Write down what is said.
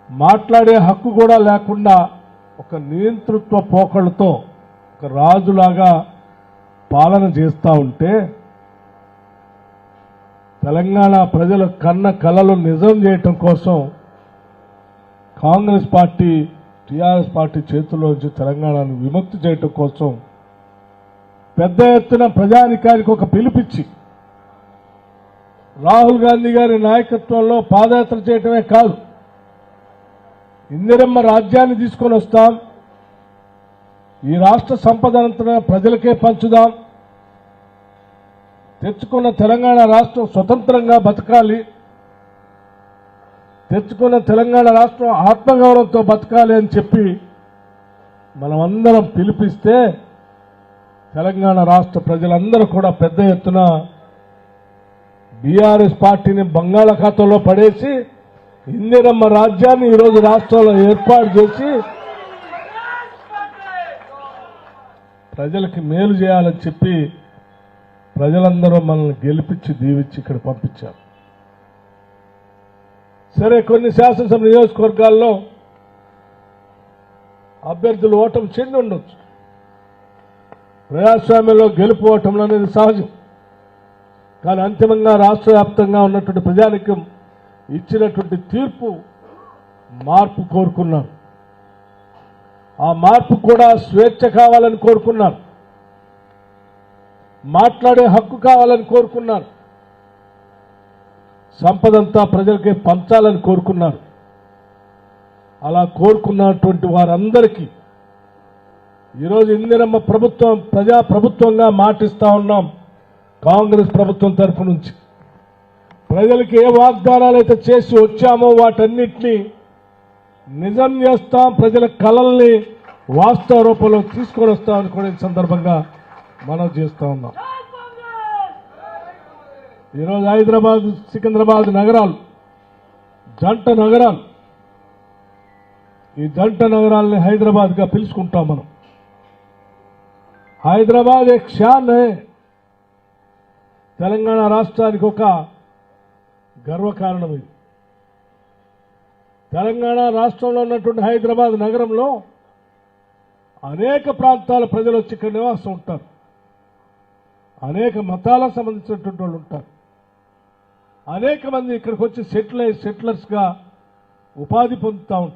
మాట్లాడే హక్కు కూడా లేకుండా ఒక నియంతృత్వ పోకళ్ళతో ఒక రాజులాగా పాలన చేస్తూ ఉంటే తెలంగాణ ప్రజల కన్న కలలు నిజం చేయటం కోసం కాంగ్రెస్ పార్టీ టీఆర్ఎస్ పార్టీ చేతుల్లోంచి తెలంగాణను విముక్తి చేయటం కోసం పెద్ద ఎత్తున ప్రజానికానికి ఒక పిలుపిచ్చి రాహుల్ గాంధీ గారి నాయకత్వంలో పాదయాత్ర చేయటమే కాదు, ఇందిరమ్మ రాజ్యాన్ని తీసుకొని వస్తాం, ఈ రాష్ట్ర సంపదనంతా ప్రజలకే పంచుదాం, తెచ్చుకున్న తెలంగాణ రాష్ట్రం స్వతంత్రంగా బతకాలి, తెచ్చుకున్న తెలంగాణ రాష్ట్రం ఆత్మగౌరవంతో బతకాలి అని చెప్పి మనమందరం పిలిపిస్తే తెలంగాణ రాష్ట్ర ప్రజలందరూ కూడా పెద్ద ఎత్తున బీఆర్ఎస్ పార్టీని బంగాళాఖాతంలో పడేసి ఇందిరమ్మ రాజ్యాన్ని ఈరోజు రాష్ట్రంలో ఏర్పాటు చేసి ప్రజలకి మేలు చేయాలని చెప్పి ప్రజలందరూ మనల్ని గెలిపించి దీవించి ఇక్కడ పంపించారు. సరే, కొన్ని శాసనసభ నియోజకవర్గాల్లో అభ్యర్థులు ఓటమి చెంది ఉండొచ్చు. ప్రజాస్వామ్యంలో గెలుపు ఓటములు అనేది సహజం. కానీ అంతిమంగా రాష్ట్ర వ్యాప్తంగా ఉన్నటువంటి ప్రజానికం ఇచ్చినటువంటి తీర్పు మార్పు కోరుకున్నారు. ఆ మార్పు కూడా స్వేచ్ఛ కావాలని కోరుకున్నారు, మాట్లాడే హక్కు కావాలని కోరుకున్నారు, సంపదంతా ప్రజలకే పంచాలని కోరుకున్నారు. అలా కోరుకున్నటువంటి వారందరికీ ఈరోజు ఇందిరమ్మ ప్రభుత్వం ప్రజా ప్రభుత్వంగా మాటిస్తా ఉన్నాం. కాంగ్రెస్ ప్రభుత్వం తరఫు నుంచి ప్రజలకు ఏ వాగ్దానాలు అయితే చేసి వచ్చామో వాటన్నిటినీ నిజం చేస్తాం, ప్రజల కలల్ని వాస్తవ రూపంలో తీసుకొని వస్తామని కూడా ఈ సందర్భంగా మనం చేస్తూ ఉన్నాం. ఈరోజు హైదరాబాద్ సికింద్రాబాద్ నగరాలు జంట నగరాలు, ఈ జంట నగరాలని హైదరాబాద్గా పిలుచుకుంటాం మనం. హైదరాబాద్ एक शान है, తెలంగాణ రాష్ట్రానికి ఒక గర్వకారణం ఇది. తెలంగాణ రాష్ట్రంలో ఉన్నటువంటి హైదరాబాద్ నగరంలో అనేక ప్రాంతాల ప్రజలు వచ్చి ఇక్కడ నివాసం ఉంటారు, అనేక మతాలకు సంబంధించినటువంటి వాళ్ళు ఉంటారు, అనేక మంది ఇక్కడికి వచ్చి సెటిలర్స్గా ఉపాధి పొందుతూ ఉంటారు.